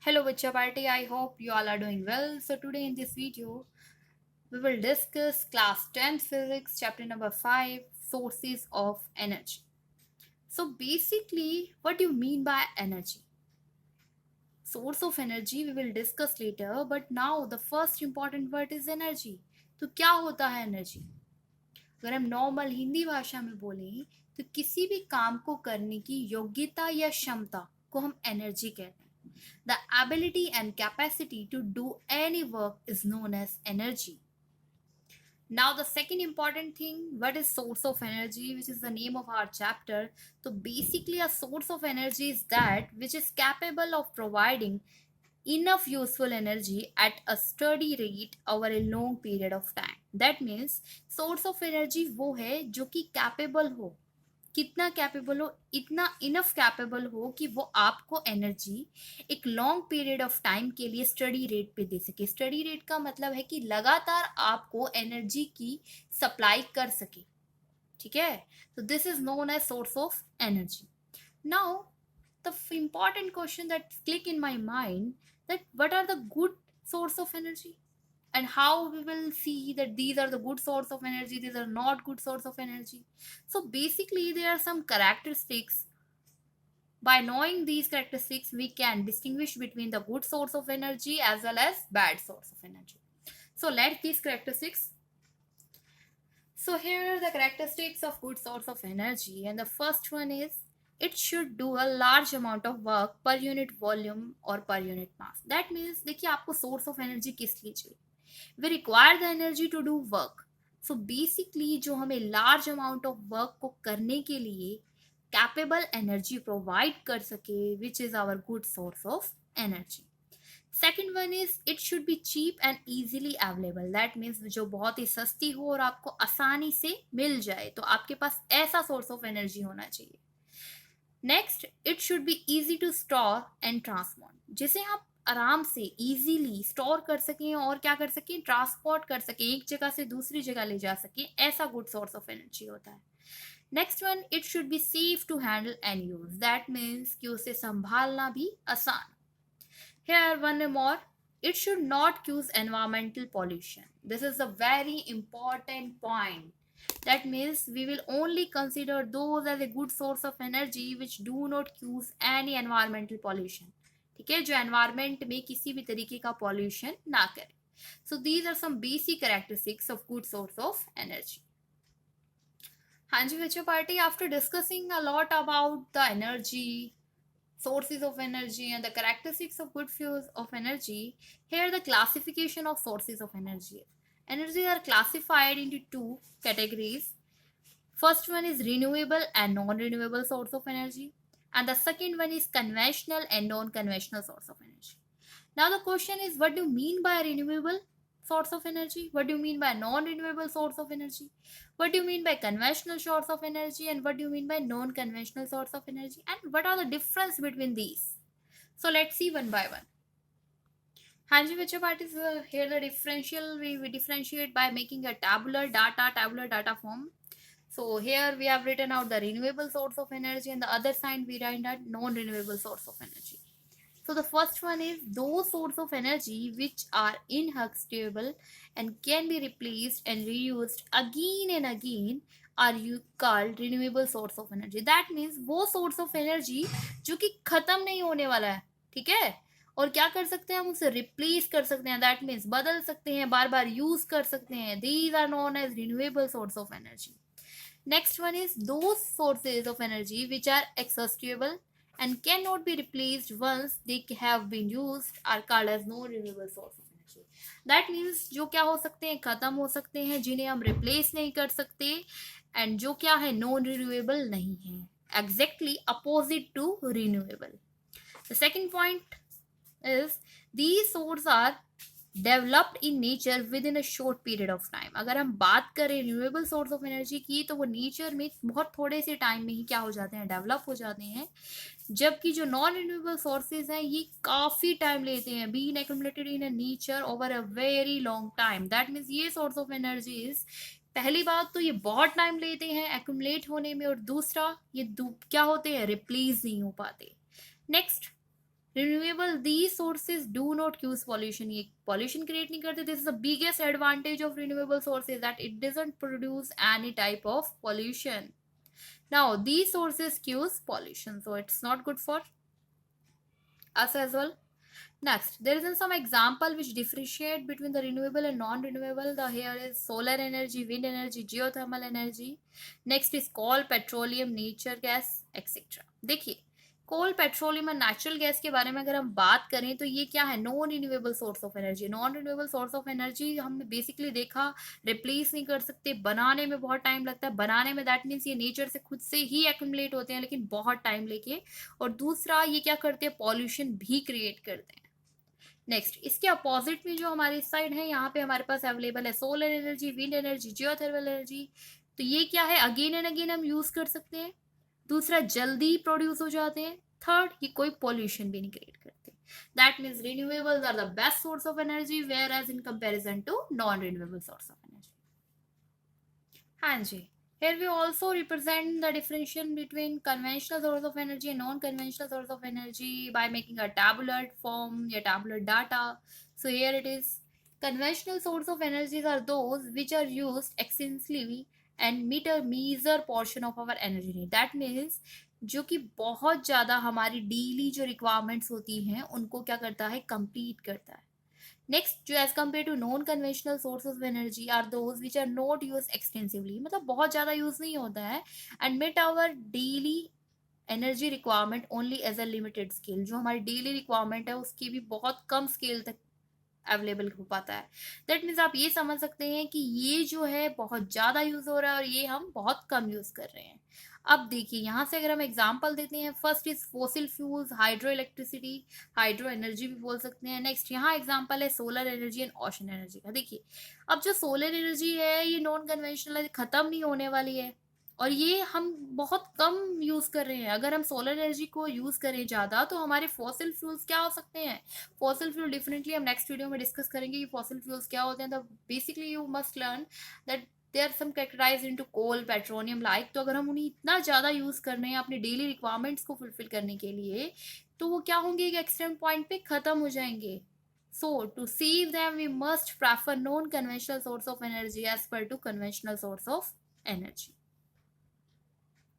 Hello Bacha Party, I hope you all are doing well. So today in this video, we will discuss class 10 physics chapter number 5 sources of energy. So basically, what do you mean by energy? Source of energy we will discuss later, but now the first important word is energy. तो क्या होता है energy? अगर हम normal Hindi भाषा में बोलें तो किसी भी काम को करने की योग्यता या क्षमता को हम एनर्जी कहते हैं. The ability and capacity to do any work is known as energy. Now, the second important thing, what is source of energy, which is the name of our chapter. So, basically, a source of energy is that which is capable of providing enough useful energy at a steady rate over a long period of time. That means source of energy वो है जो कि capable हो. कितना capable हो? इतना enough capable हो कि वो आपको एनर्जी एक लॉन्ग पीरियड ऑफ टाइम के लिए स्टडी रेट पे दे सके. स्टडी रेट का मतलब है कि लगातार आपको एनर्जी की सप्लाई कर सके. ठीक है, तो this is known as source of energy. Now the important question that click in my mind, that what are the good source of energy and how we will see that these are the good source of energy, these are not good source of energy. So basically there are some characteristics. By knowing these characteristics we can distinguish between the good source of energy as well as bad source of energy. So let these characteristics. So here are the characteristics of good source of energy, and the first one is it should do a large amount of work per unit volume or per unit mass. That means देखिए आपको source of energy किस लिए चाहिए. We require the energy to do work. So basically जो हमें large amount of work को करने के लिए capable energy provide कर सके, which is our good source of energy. Second one is it should be cheap and easily available. That means जो बहुत ही सस्ती हो और आपको आसानी से मिल जाए, तो आपके पास ऐसा सोर्स ऑफ एनर्जी होना चाहिए. Next, it should be easy to store and transport, जिसे आप आराम से इजीली स्टोर कर सकें और क्या कर सकें, ट्रांसपोर्ट कर सकें, एक जगह से दूसरी जगह ले जा सकें. ऐसा गुड सोर्स ऑफ एनर्जी होता है. Next one, it should be safe to handle and use. That means कि उसे संभालना भी आसान. Here one more, it should not cause environmental pollution. This is a very important point. That means we will only consider those as a good source of energy which do not cause any environmental pollution. ठीक है, जो environment में किसी भी तरीके का pollution ना करे. So these are some basic characteristics of good source of energy. हाँ जी बच्चों party, after discussing a lot about the energy, sources of energy and the characteristics of good fuels of energy, here the classification of sources of energy. Energies are classified into two categories. First one is renewable and non-renewable source of energy, and the second one is conventional and non-conventional source of energy. Now the question is, what do you mean by renewable source of energy? What do you mean by non-renewable source of energy? What do you mean by conventional source of energy, and what do you mean by non-conventional source of energy, and what are the difference between these? So let's see one by one. हाँ जी बच्चों parties, here the differential we differentiate by making a tabular data form. So here we have written out the renewable source of energy, and the other side we write out non-renewable source of energy. So the first one is those sources of energy which are inexhaustible and can be replaced and reused again and again are you called renewable source of energy. That means वो source of energy जो कि खत्म नहीं होने वाला है, ठीक है, और क्या कर सकते हैं हम उसे रिप्लेस कर सकते हैं. दैट मीन्स बदल सकते हैं, बार बार यूज कर सकते हैं. These are known as renewable source of energy. Next one is those sources of energy which are exhaustible and cannot be replaced once they have been used are called as non-renewable source of energy. That means जो क्या हो सकते हैं, खत्म हो सकते हैं, जिन्हें हम रिप्लेस नहीं कर सकते, एंड जो क्या है, नॉन रिन्यूएबल नहीं है. Exactly opposite to renewable. The second point is these sources are developed in nature within a short period of time. अगर हम बात करें रिन्यूएबल सोर्स ऑफ एनर्जी की, तो वो नेचर में बहुत थोड़े से टाइम में ही क्या हो जाते हैं, डेवलप हो जाते हैं. जबकि जो नॉन रिन्यूएबल सोर्सेज हैं ये काफ़ी टाइम लेते हैं, been accumulated in a nature over a very long time. That means ये सोर्स ऑफ एनर्जीज, पहली बात तो ये बहुत टाइम लेते हैं एक्यूमुलेट होने में, और दूसरा ये क्या होते हैं, रिप्लेस नहीं हो पाते. Next, renewable these sources do not cause pollution, ये पॉल्यूशन क्रिएट नहीं करते. This is the biggest advantage of renewable sources, that it doesn't produce any type of pollution. Now these sources cause pollution, so it's not good for us as well. Next, there is some example which differentiate between the renewable and non-renewable. The here is solar energy, wind energy, geothermal energy. Next is coal, petroleum, nature gas, etc. देखिए, कोल, petroleum और natural gas के बारे में अगर हम बात करें तो ये क्या है, non renewable source of energy. Non renewable source of energy हमने बेसिकली देखा रिप्लेस नहीं कर सकते, बनाने में बहुत टाइम लगता है. बनाने में दैट मीन्स ये नेचर से खुद से ही एक्यूमुलेट होते हैं लेकिन बहुत टाइम लेके. और दूसरा ये क्या करते हैं, पॉल्यूशन भी क्रिएट करते हैं. नेक्स्ट, इसके अपोजिट में जो हमारी साइड है, यहाँ पे हमारे पास अवेलेबल है solar energy, wind energy, geothermal energy. तो ये क्या है, अगेन एंड अगेन हम यूज कर सकते हैं. दूसरा, जल्दी प्रोड्यूस हो जाते हैं. थर्ड, ये कोई पॉल्यूशन भी नहीं क्रिएट करते. That means renewables are the best source of energy, whereas in comparison to non renewable source of energy. हाँ जी. Here we also represent the differentiation between conventional source of energy and non-conventional source of energy by making a tabular form, या tabular data. So here it is. Conventional source of energies are those which are used extensively and meet a major portion of our energy need. That means जो कि बहुत ज़्यादा हमारी daily जो requirements होती हैं उनको क्या करता है, कंप्लीट करता है. नेक्स्ट, जो as compare to non conventional sources of energy are those which are not use extensively, मतलब बहुत ज़्यादा यूज नहीं होता है. And met our daily energy requirement only as a limited scale, जो हमारी डेली रिक्वायरमेंट है उसकी भी बहुत कम स्केल तक अवेलेबल हो पाता है. दैट मीन्स आप ये समझ सकते हैं कि ये जो है बहुत ज़्यादा यूज़ हो रहा है और ये हम बहुत कम यूज़ कर रहे हैं. अब देखिए यहाँ से अगर हम एग्जांपल देते हैं, first is fossil fuels, hydro electricity, hydro energy भी बोल सकते हैं. नेक्स्ट यहाँ एग्जांपल है solar energy and ocean energy का. देखिए, अब जो सोलर एनर्जी है ये नॉन कन्वेंशनल है, खत्म नहीं होने वाली है और ये हम बहुत कम यूज कर रहे हैं. अगर हम सोलर एनर्जी को यूज करें ज्यादा तो हमारे फॉसिल फ्यूल्स क्या हो सकते हैं. फॉसिल फ्यूल डिफरेंटली हम नेक्स्ट वीडियो में डिस्कस करेंगे कि फॉसिल फ्यूल्स क्या होते हैं. तो basically you must learn that they are some categorized into coal, petroleum like. तो अगर हम उन्हें इतना ज़्यादा यूज़ कर रहे हैं अपनी डेली रिक्वायरमेंट्स को फुलफिल करने के लिए, तो वो क्या होंगे, एक एक्सट्रीम पॉइंट पे ख़त्म हो जाएंगे. सो to save them we must prefer non conventional source of energy as per to conventional source of energy.